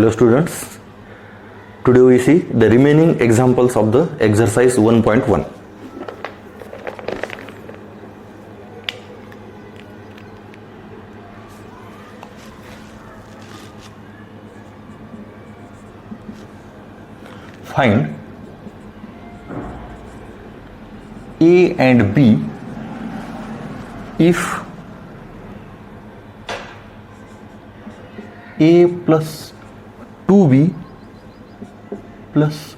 Hello students, today we see the remaining examples of the exercise 1.1. Find A and B if A plus 2B plus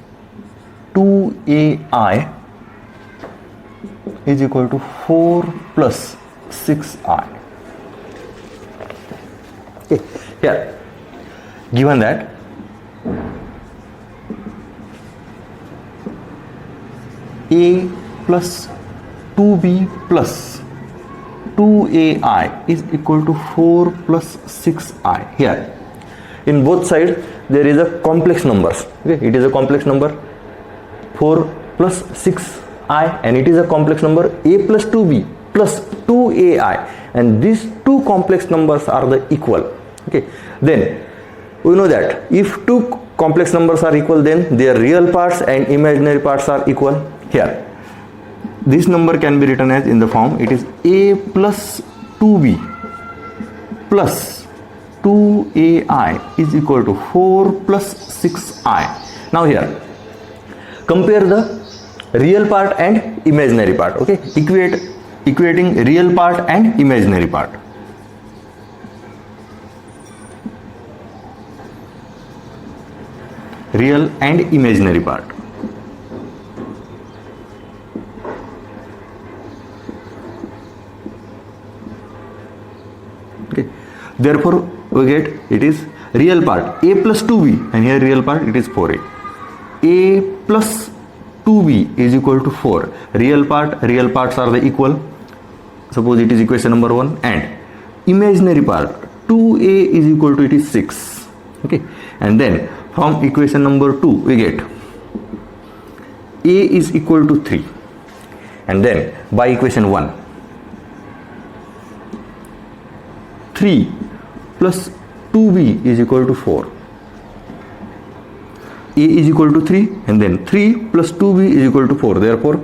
2AI is equal to 4 plus 6I. Okay, here given that A plus 2B plus 2AI is equal to 4 plus 6I. Here in both sides there is a complex numbers. Okay, it is a complex number 4 plus 6I and it is a complex number A plus 2B plus 2AI, and these two complex numbers are the equal. Okay, then we know that if two complex numbers are equal, then their real parts and imaginary parts are equal. Here this number can be written as in the form, it is A plus 2B plus 2AI is equal to 4 plus 6I. Now here compare the real part and imaginary part. Okay, equating real part and imaginary part. Real and imaginary part. Okay, therefore we get it is real part A plus 2B, and here real part it is 4A. A plus 2B is equal to 4. Real parts are the equal. Suppose it is equation number 1, and imaginary part 2A is equal to it is 6. Okay, and then from equation number 2 we get A is equal to 3, and then by equation 1 3 plus 2B is equal to 4. A is equal to 3, and then 3 plus 2B is equal to 4. Therefore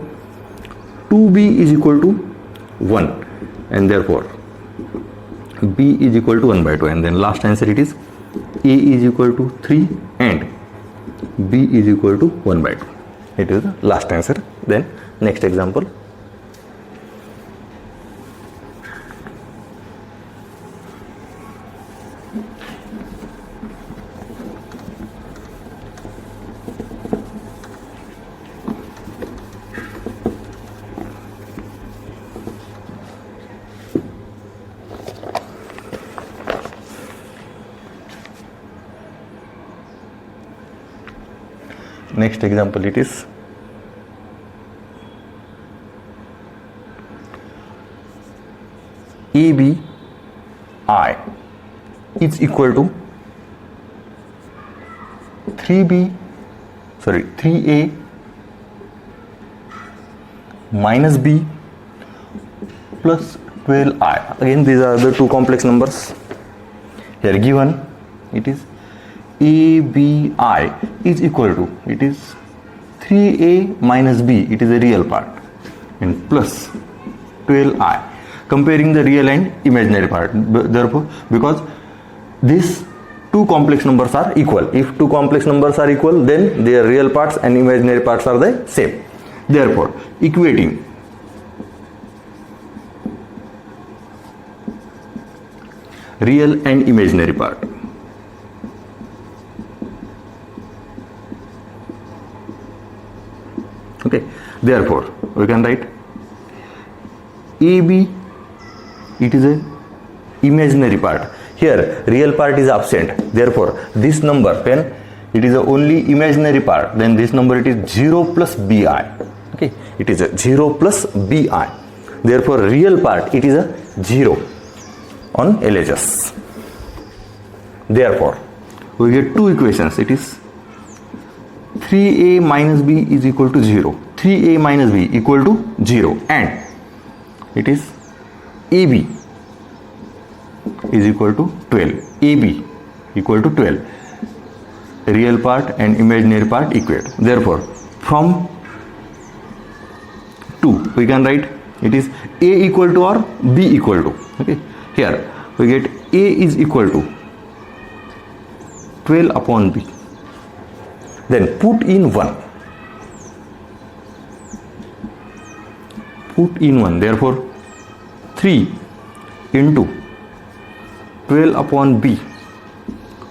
2B is equal to 1, and therefore B is equal to 1 by 2, and then last answer it is A is equal to 3 and B is equal to 1 by 2. It is the last answer. Then next example. Next example it is ABI is equal to 3A minus B plus 12I. Again these are the two complex numbers. Here given it is ABI is equal to, it is 3A minus B, it is a real part, and plus 12I, comparing the real and imaginary part. Therefore, because these two complex numbers are equal, if two complex numbers are equal, then their real parts and imaginary parts are the same. Therefore, equating real and imaginary part. Okay, therefore we can write AB, it is a imaginary part. Here real part is absent, therefore this number, when it is a only imaginary part, then this number it is 0 plus BI. Okay, it is a 0 plus BI. Therefore real part it is a 0 on LHS. Therefore we get two equations. It is 3A minus B is equal to 0. 3A minus B equal to 0, and it is AB is equal to 12. AB equal to 12. real part and imaginary part equate. Therefore, from 2 we can write it is A equal to or B equal to. Okay, here we get A is equal to 12 upon B. Then put in 1. Put in 1. Therefore, 3 into 12 upon B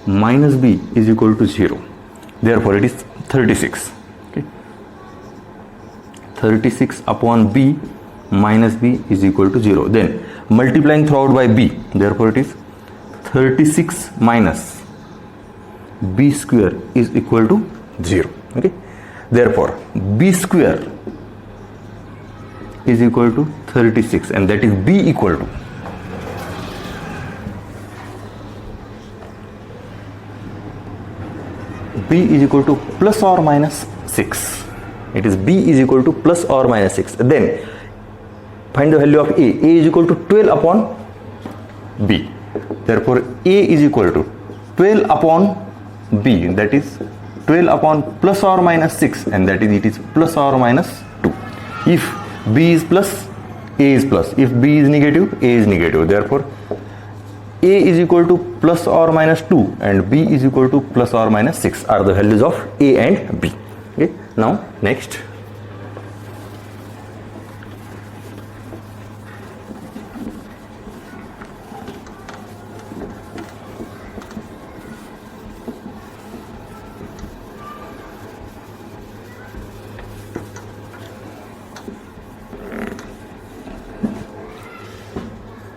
minus B is equal to 0. Therefore, it is 36. Okay. 36 upon B minus B is equal to 0. Then multiplying throughout by B. Therefore, it is 36 minus B square is equal to 0. Okay. Therefore, B square is equal to 36, and that is B equal to B is equal to plus or minus 6. It is B is equal to plus or minus 6. Then find the value of A. A is equal to 12 upon B. Therefore, A is equal to 12 upon B, that is 12 upon plus or minus 6, and that is it is plus or minus 2. If B is plus, A is plus. If B is negative, A is negative. Therefore, A is equal to plus or minus 2 and B is equal to plus or minus 6 are the values of A and B. Okay. Now next.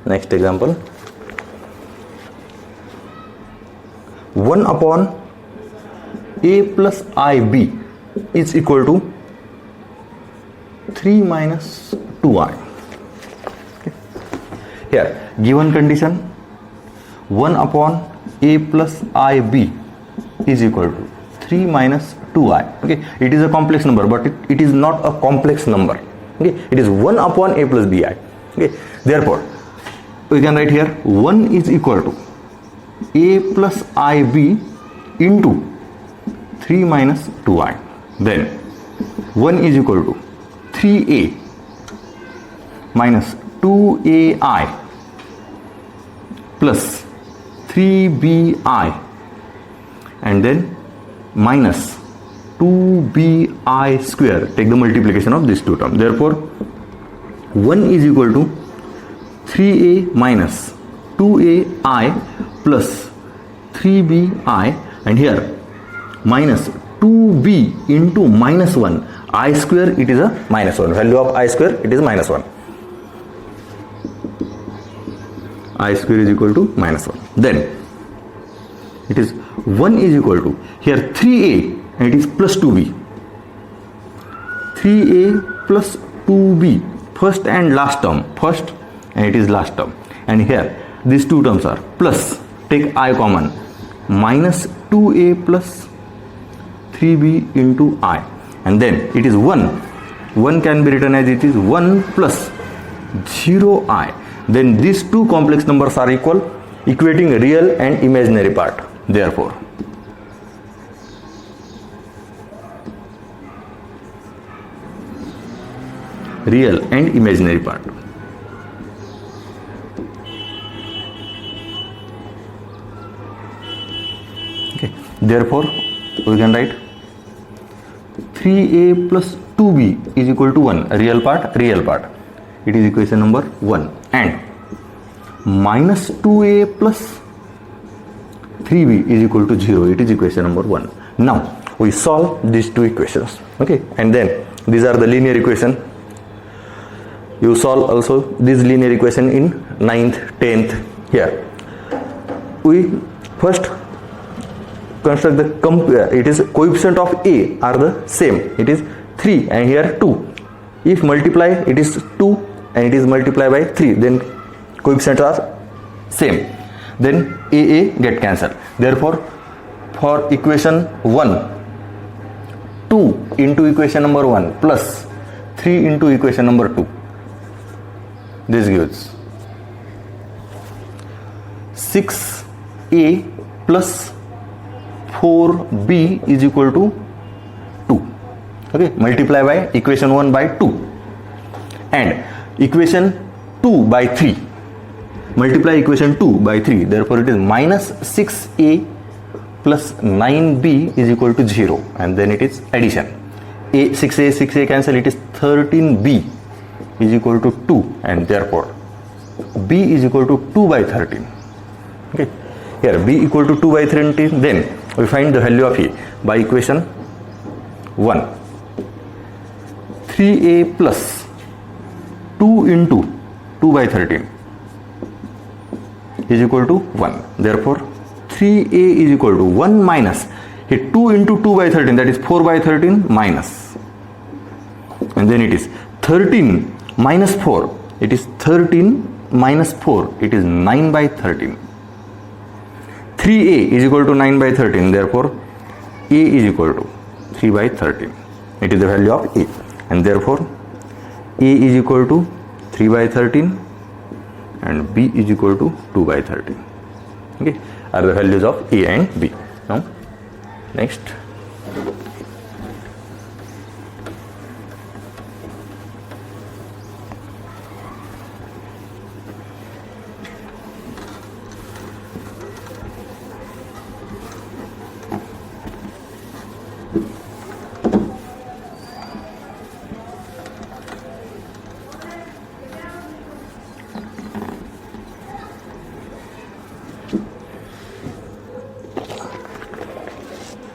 Next example. 1 upon A plus IB is equal to 3 minus 2I. Okay. Here, given condition 1 upon A plus IB is equal to 3 minus 2I. Okay. It is a complex number, but it is not a complex number. Okay. It is 1 upon A plus BI. Okay. Therefore, we can write here 1 is equal to A plus IB into 3 minus 2I. Then 1 is equal to 3A minus 2AI plus 3BI, and then minus 2BI square. Take the multiplication of these two terms. Therefore, 1 is equal to 3A minus 2AI plus 3BI, and here minus 2B into minus 1. I square, it is a minus 1. Value of I square, it is minus 1. I square is equal to minus 1. Then it is 1 is equal to here 3A, and it is plus 2B. 3A plus 2B, first and last term. First and it is last term. And here these two terms are plus, take I common, minus 2A plus 3B into I, and then it is 1 can be written as it is 1 plus 0I. Then these two complex numbers are equal, equating real and imaginary part. Therefore, real and imaginary part. Okay. Therefore, we can write 3A plus 2B is equal to 1. Real part, real part. It is equation number 1. And minus 2A plus 3B is equal to 0. It is equation number 1. Now, we solve these two equations. Okay. And then these are the linear equation. You solve also this linear equation in 9th, 10th. Here, we first construct the it is coefficient of A are the same. It is 3 and here 2. If multiply, it is 2 and it is multiplied by 3. Then coefficients are same. Then AA get cancelled. Therefore, for equation 1, 2 into equation number 1 plus 3 into equation number 2. This gives 6A plus 4b is equal to 2. Okay, multiply by equation 1 by 2 and equation 2 by 3. Multiply equation 2 by 3, therefore it is minus 6a plus 9b is equal to 0, and then it is addition. 6a cancel, it is 13b is equal to 2, and therefore b is equal to 2 by 13. Okay, here b equal to 2 by 13, then we find the value of a by equation 1. 3a plus 2 into 2 by 13 is equal to 1. Therefore 3a is equal to 1 minus 2 into 2 by 13, that is 4 by 13 minus, and then it is 13 minus 4, it is 13 minus 4, it is 9 by 13. 3a is equal to 9 by 13, therefore a is equal to 3 by 13. It is the value of a, and therefore a is equal to 3 by 13 and b is equal to 2 by 13. Okay, are the values of a and b. Now next,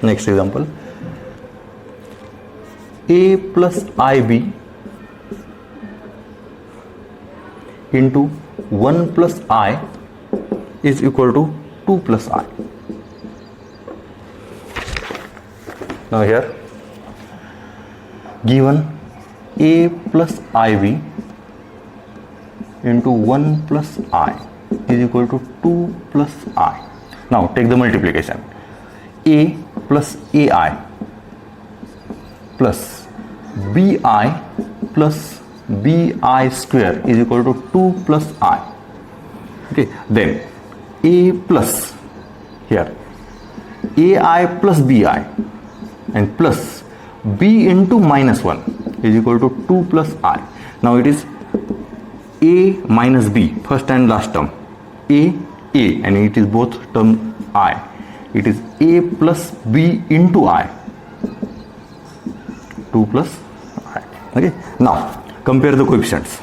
next example, a plus ib into 1 plus I is equal to 2 plus I. Now here given a plus ib into 1 plus I is equal to 2 plus I. Now take the multiplication. A plus ai plus bi plus bi square is equal to 2 plus I. Okay, then a plus here ai plus bi and plus b into minus 1 is equal to 2 plus I. Now it is a minus b, first and last term, a and it is both term I. It is a plus b into I, 2 plus I. Okay, now compare the coefficients.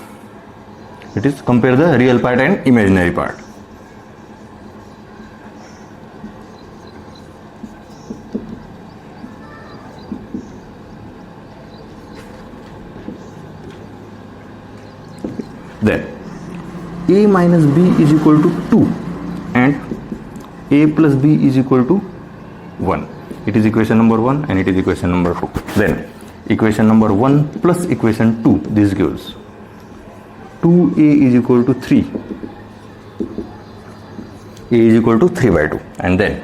It is compare the real part and imaginary part. Then a minus b is equal to 2 and a plus b is equal to 1. It is equation number 1 and it is equation number 2. Then equation number 1 plus equation 2, this gives 2a is equal to 3. A is equal to 3 by 2, and then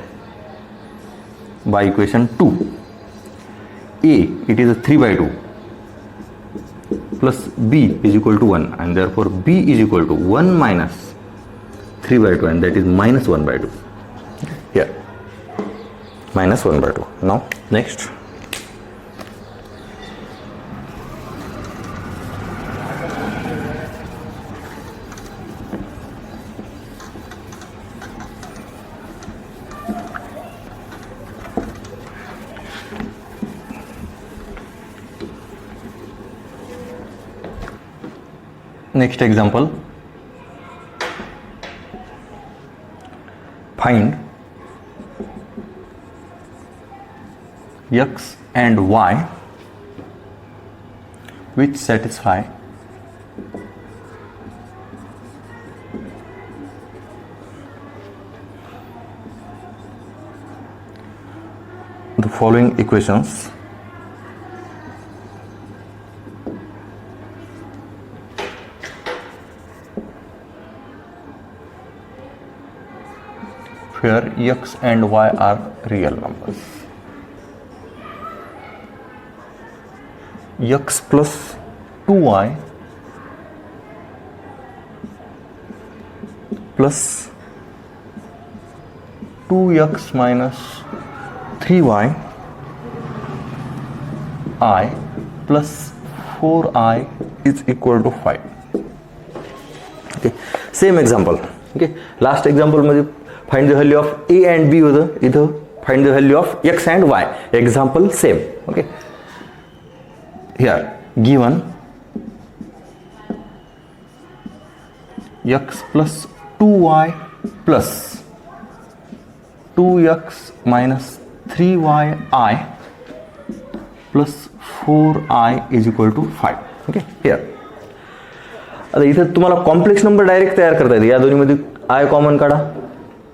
by equation 2 a, it is a 3 by 2 plus b is equal to 1, and therefore b is equal to 1 minus 3 by 2, and that is minus 1 by 2. Here minus 1 by 2. Now next, next example, find x and y which satisfy the following equations. Where x and y are real numbers. X plus 2y plus 2x minus 3y I plus 4i is equal to 5. Okay, same example. Okay, last example मध्ये find the value of a and b होतं, इथं find the value of x and y. Example same. Okay, here given x plus 2y plus 2x minus 3yi plus 4i is equal to 5. Okay, here आता इथं तुम्हाला complex number direct तयार करता येते. या दोन्हीमध्ये आय कॉमन काढा,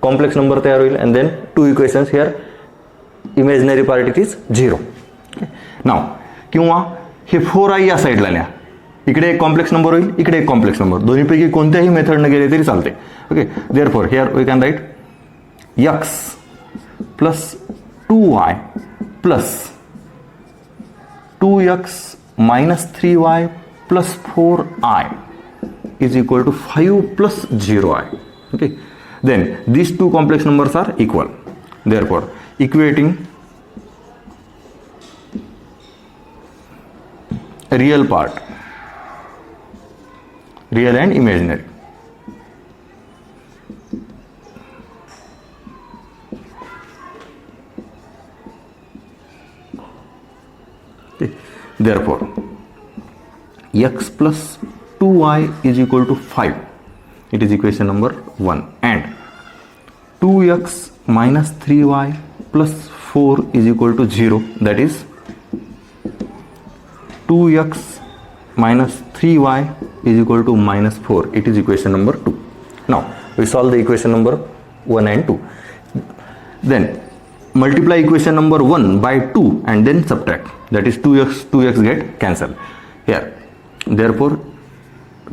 complex number तयार होईल and then two equations. Here imaginary part it is 0. नाव किंवा हे 4i या साईडला न्या, इकडे एक कॉम्प्लेक्स नंबर होईल, इकडे एक कॉम्प्लेक्स नंबर, दोन्हीपैकी कोणत्याही मेथडने गेले तरी चालते. Okay, therefore here we can write x plus 2y plus 2x minus 3y plus 4i is equal to 5 plus 0i. Okay, then these two complex numbers are equal. Therefore, equating real part, real and imaginary. Okay. Therefore, x plus 2y is equal to 5. It is equation number 1. And 2x minus 3y plus 4 is equal to 0. That is 2x minus 3y is equal to minus 4. It is equation number 2. Now, we solve the equation number 1 and 2. Then, multiply equation number 1 by 2 and then subtract. That is 2x get cancelled. Here, therefore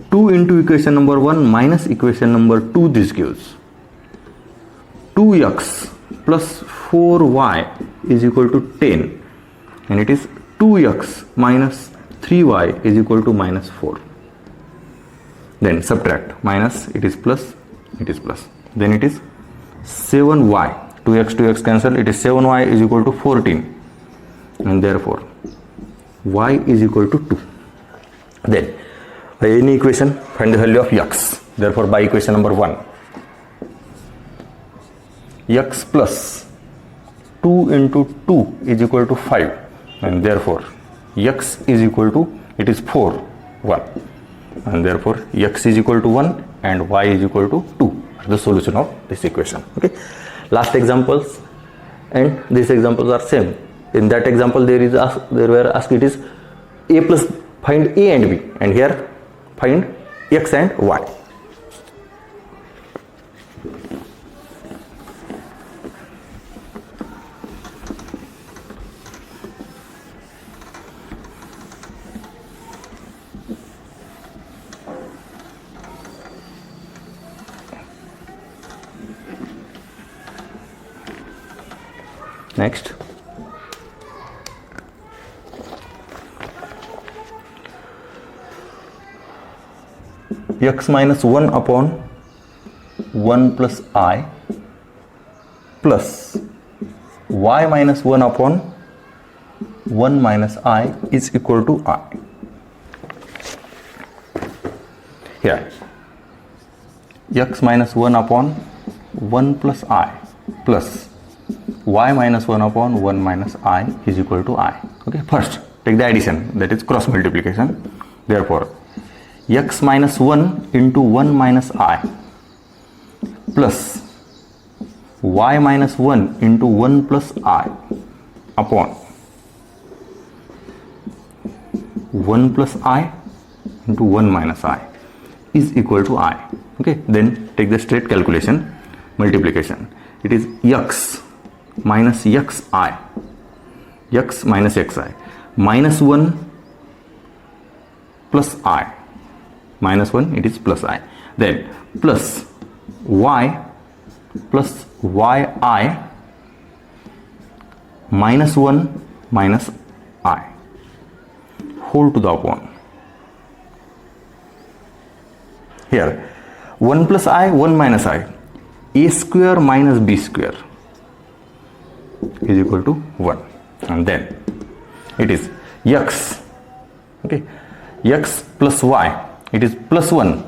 2 into equation number 1 minus equation number 2, this gives 2x plus 4y is equal to 10, and it is 2x minus 3y is equal to minus 4. Then subtract, minus, it is plus, it is plus. Then it is 7y, 2x cancel, it is 7y is equal to 14, and therefore y is equal to 2. Then by any equation find the value of x. Therefore, by equation number 1, x plus 2 into 2 is equal to 5, and therefore x is equal to, it is 4, 1, and therefore x is equal to 1 and y is equal to 2. The solution of this equation. Okay, last examples and these examples are same. In that example there were asked it is a plus, find a and b, and here find x and y. Next, x minus 1 upon 1 plus I plus y minus 1 upon 1 minus I is equal to I. Here, x minus 1 upon 1 plus I plus y minus 1 upon 1 minus I is equal to I. Okay, first take the addition, that is cross multiplication. Therefore, x minus 1 into 1 minus I plus y minus 1 into 1 plus I upon 1 plus I into 1 minus I is equal to I. Okay, then take the straight calculation, multiplication. It is x minus xi, x minus xi, minus 1 plus I, minus 1, it is plus I, then plus y plus yi minus 1 minus I whole to the upon. Here 1 plus I, 1 minus I, a square minus b square is equal to 1, and then it is x, okay, x plus y, it is plus 1,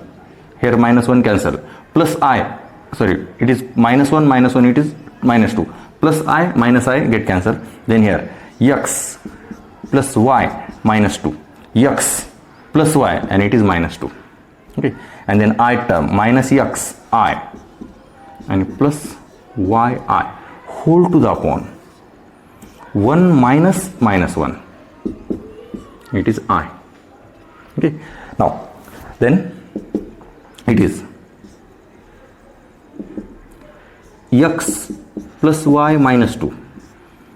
here minus 1 cancel, plus I, sorry, it is minus 1 minus 1, it is minus 2, plus I minus I get cancelled, then here x plus y minus 2, x plus y, and it is minus 2, okay, and then I term minus x I and plus y I whole to the upon 1 minus minus 1, it is I, okay. Now then it is x plus y minus 2,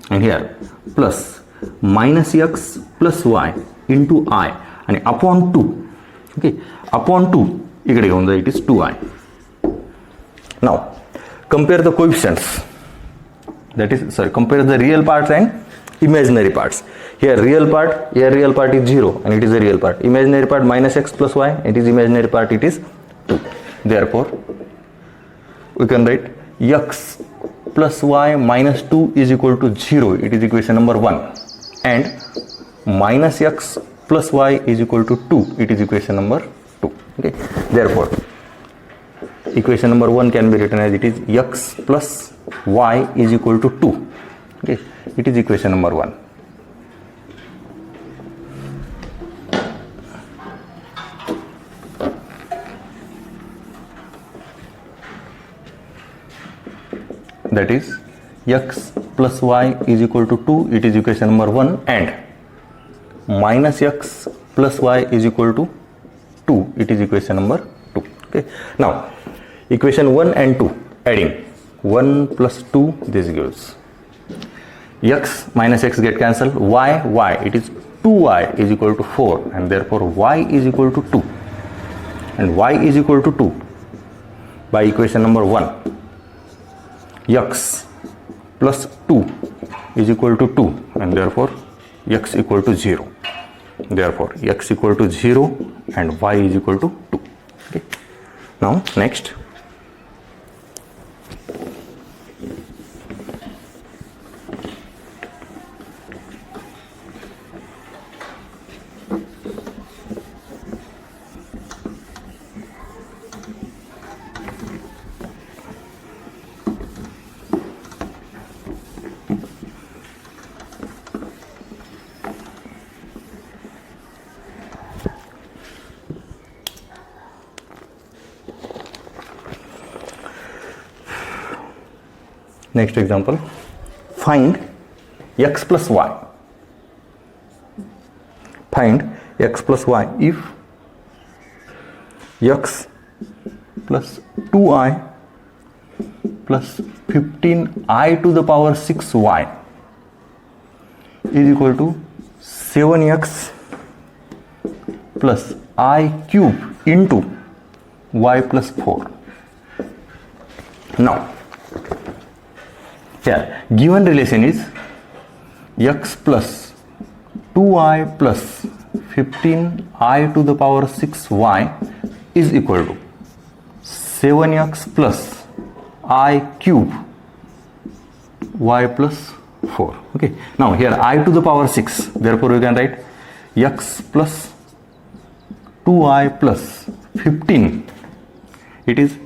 and here plus minus x plus y into I and upon 2, okay, upon 2 ikkade on it is 2I. Now compare the coefficients, that is, sorry, compare the real parts and imaginary parts. Here real part is 0 and it is a real part, imaginary part minus x plus y, it is imaginary part, it is 2. Therefore we can write x plus y minus 2 is equal to 0, it is equation number 1, and minus x plus y is equal to 2, it is equation number 2, okay. Therefore equation number 1 can be written as it is x plus y is equal to 2, okay, it is equation number 1. That is x plus y is equal to 2, it is equation number 1, and minus x plus y is equal to 2, it is equation number 2, okay. Now equation 1 and 2 adding 1 plus 2, this gives x minus x get cancelled, y, it is 2y is equal to 4, and therefore y is equal to 2, and y is equal to 2 by equation number 1, x plus 2 is equal to 2, and therefore x equal to 0, therefore x equal to 0 and y is equal to 2, okay. Now next example, find x plus y. Find x plus y if x plus 2I plus 15I to the power 6y is equal to 7x plus I cube into y plus 4. Now here given relation is x plus 2I plus 15I to the power 6y is equal to 7x plus I cube y plus 4, okay. Now here I to the power 6, therefore we can write x plus 2I plus 15, it is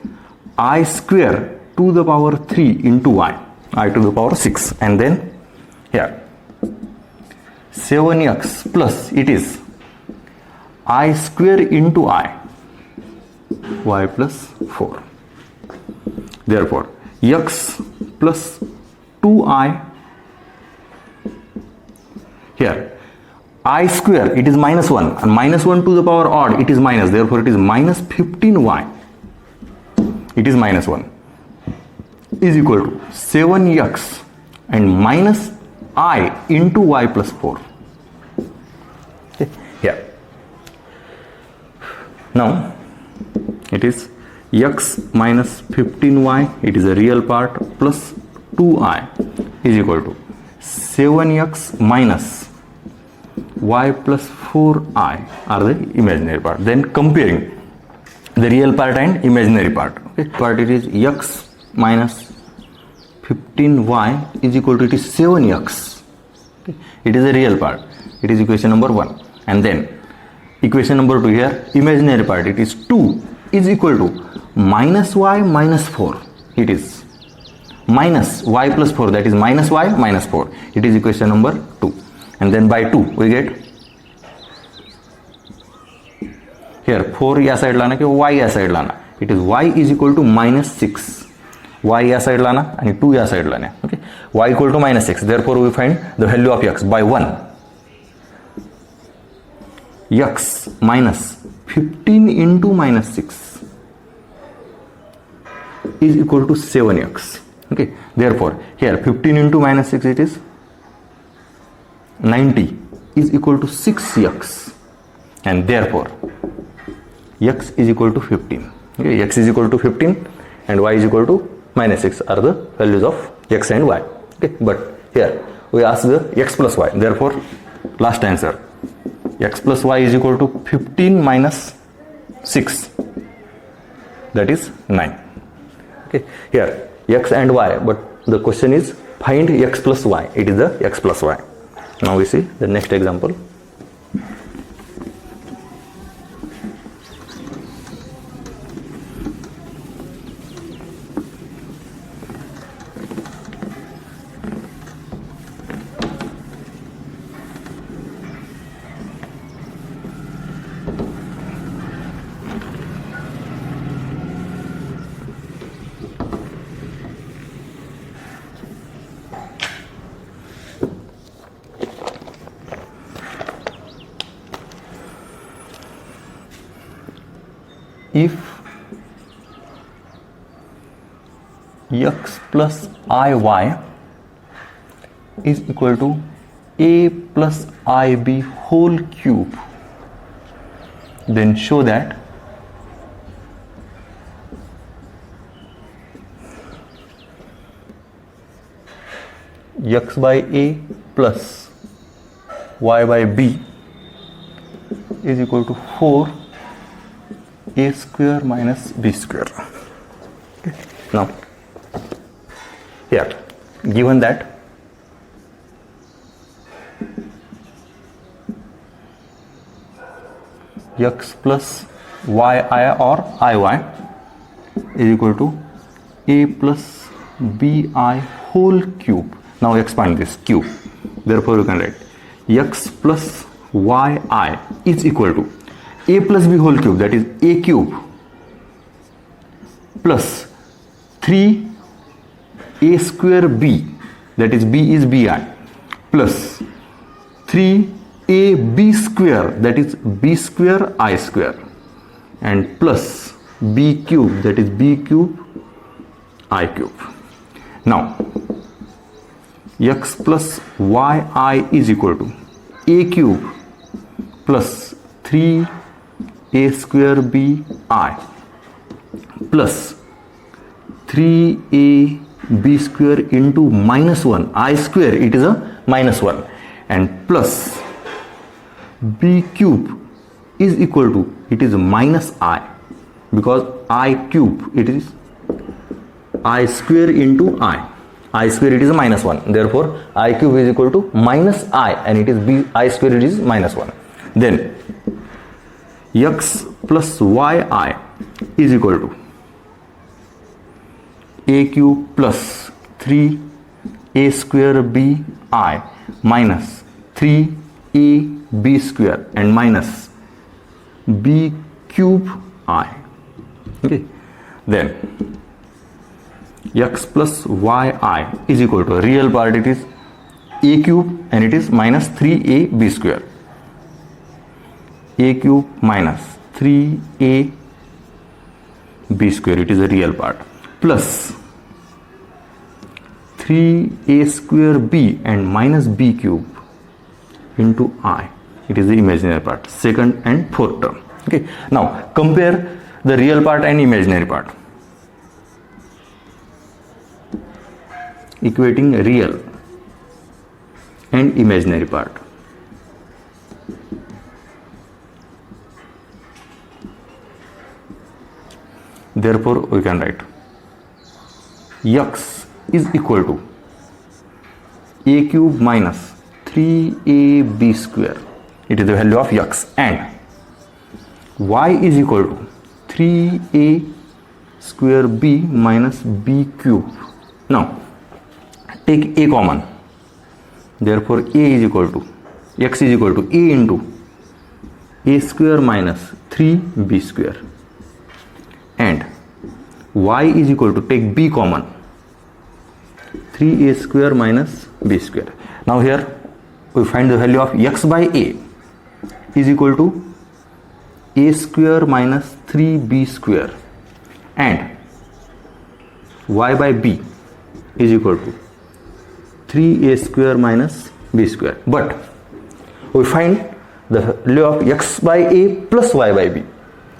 I square to the power 3 into I to the power 6, and then here 7x plus it is I square into y plus 4. Therefore x plus 2I, here I square it is minus 1 and minus 1 to the power odd it is minus, therefore it is minus 15y, it is minus 1 is equal to 7x and minus I into y plus 4. Okay. Here now it is x minus 15y, it is a real part, plus 2I is equal to 7x minus y plus 4I are the imaginary part. Then comparing the real part and imaginary part. Okay. Part it is x minus 15y is equal to, it is 7x. Okay. It is a real part. It is equation number 1. And then equation number 2 here, imaginary part, it is 2 is equal to minus y minus 4. It is minus y plus 4, that is minus y minus 4. It is equation number 2. And then by 2 we get here 4 या side लाना कि y या side लाना. It is y is equal to minus 6. y या side लाना आणि 2 या side लाना. Okay, y equal to minus 6. Therefore we find the value of x by 1. X minus 15 into minus 6 is equal to 7x. Okay, therefore here 15 into minus 6, it is 90 is equal to 6x, and therefore x is equal to 15. Okay, x is equal to 15 and y is equal to minus 6 are the values of x and y. Okay, but here we ask the x plus y, therefore last answer, x plus y is equal to 15 minus 6, that is 9. Okay, here x and y, but the question is find x plus y. It is the x plus y. Now we see the next example. If x plus iy is equal to a plus ib whole cube, then show that x by a plus y by b is equal to 4 a square minus b square. Okay. Now here given that x plus yi or iy is equal to a plus bi whole cube. Now expand this cube, therefore you can write x plus yi is equal to a plus b whole cube, that is a cube, plus 3a square b, that is b is bi, plus 3ab square, that is b square I square, and plus b cube, that is b cube I cube. Now x plus yi is equal to a cube plus 3a square b I plus 3ab square into minus 1 I square, it is a minus 1, and plus b cube is equal to, it is minus I, because I cube, it is I square into I square, it is a minus 1, therefore I cube is equal to minus I, and it is b I square, it is minus 1. Then x plus yi is equal to a cube plus 3a square b I minus 3ab square and minus b cube I. Okay, then x plus yi is equal to, real part it is a cube and it is minus 3ab square, a cube minus 3ab square, it is a real part, plus 3a square b and minus b cube into I, it is the imaginary part, second and fourth term. Okay, now compare the real part and imaginary part, equating real and imaginary part. Therefore we can write x is equal to a cube minus 3ab square. It is the value of x, and y is equal to 3a square b minus b cube. Now take a common, therefore a is equal to x is equal to a into a square minus 3b square, and y is equal to take b common, 3a square minus b square. Now here we find the value of x by a is equal to a square minus 3b square, and y by b is equal to 3a square minus b square. But we find the value of x by a plus y by b,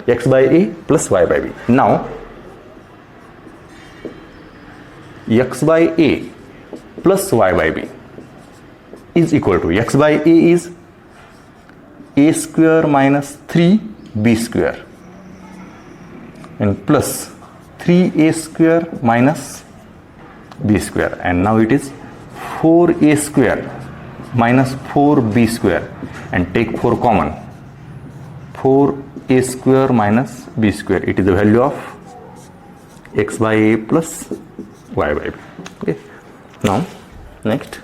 x by a plus y by b. Now x by a plus y by b is equal to, x by a is a square minus 3b square and plus 3a square minus b square, and now it is 4a square minus 4b square, and take 4 common, 4a square minus b square. It is the value of x by a plus y by b. Okay. Now next,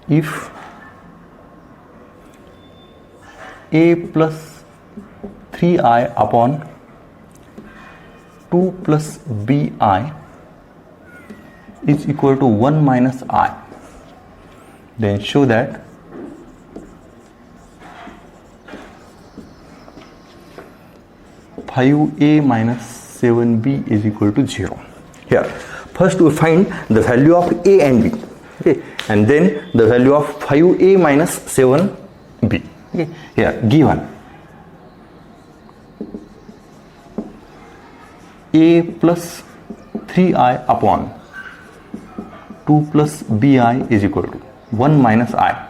if a plus 3i upon 2 plus bi is equal to 1 minus I, then show that (5a minus 7b) is equal to 0. Here first we find the value of a and b, okay, and then the value of 5a minus 7b. Okay, here given a plus 3i upon 2 plus bi is equal to 1 minus I,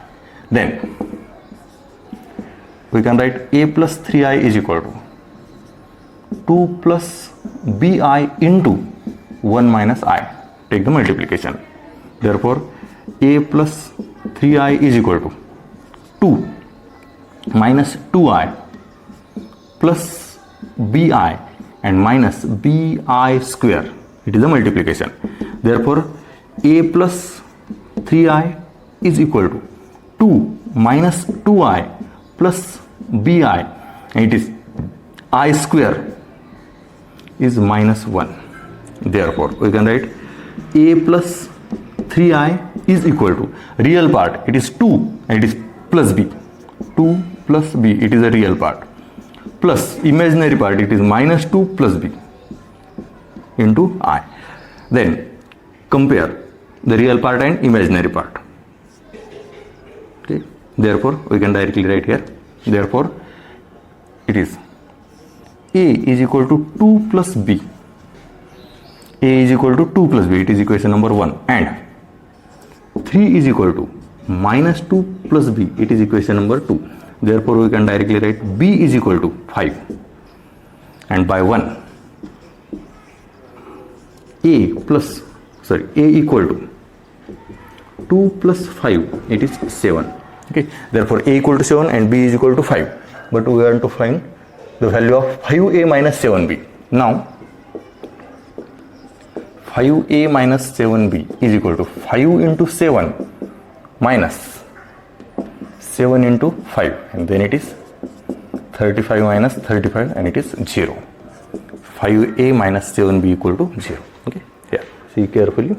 then we can write a plus 3i is equal to 2 plus bi into 1 minus I. Take the multiplication. Therefore a plus 3i is equal to 2 minus 2i plus bi and minus bi square. It is a multiplication. Therefore a plus 3i is equal to 2 minus 2i plus bi, and it is I square is minus 1. Therefore we can write a plus 3i is equal to real part, it is 2 and it is plus b, 2 plus b, it is a real part, plus imaginary part, it is minus 2 plus b into I. Then compare the real part and imaginary part. Okay. Therefore we can directly write here, therefore it is a is equal to 2 plus b, a is equal to 2 plus b, it is equation number 1, and 3 is equal to minus 2 plus b, it is equation number 2. Therefore we can directly write b is equal to 5, and by 1 a equal to 2 plus 5, it is 7. Okay, therefore a equal to 7 and b is equal to 5, but we want to find the value of 5a minus 7b. Now 5a minus 7b is equal to 5 into 7 minus 7 into 5, and then it is 35 minus 35, and it is 0. 5a minus 7b equal to 0. Okay, yeah, see carefully.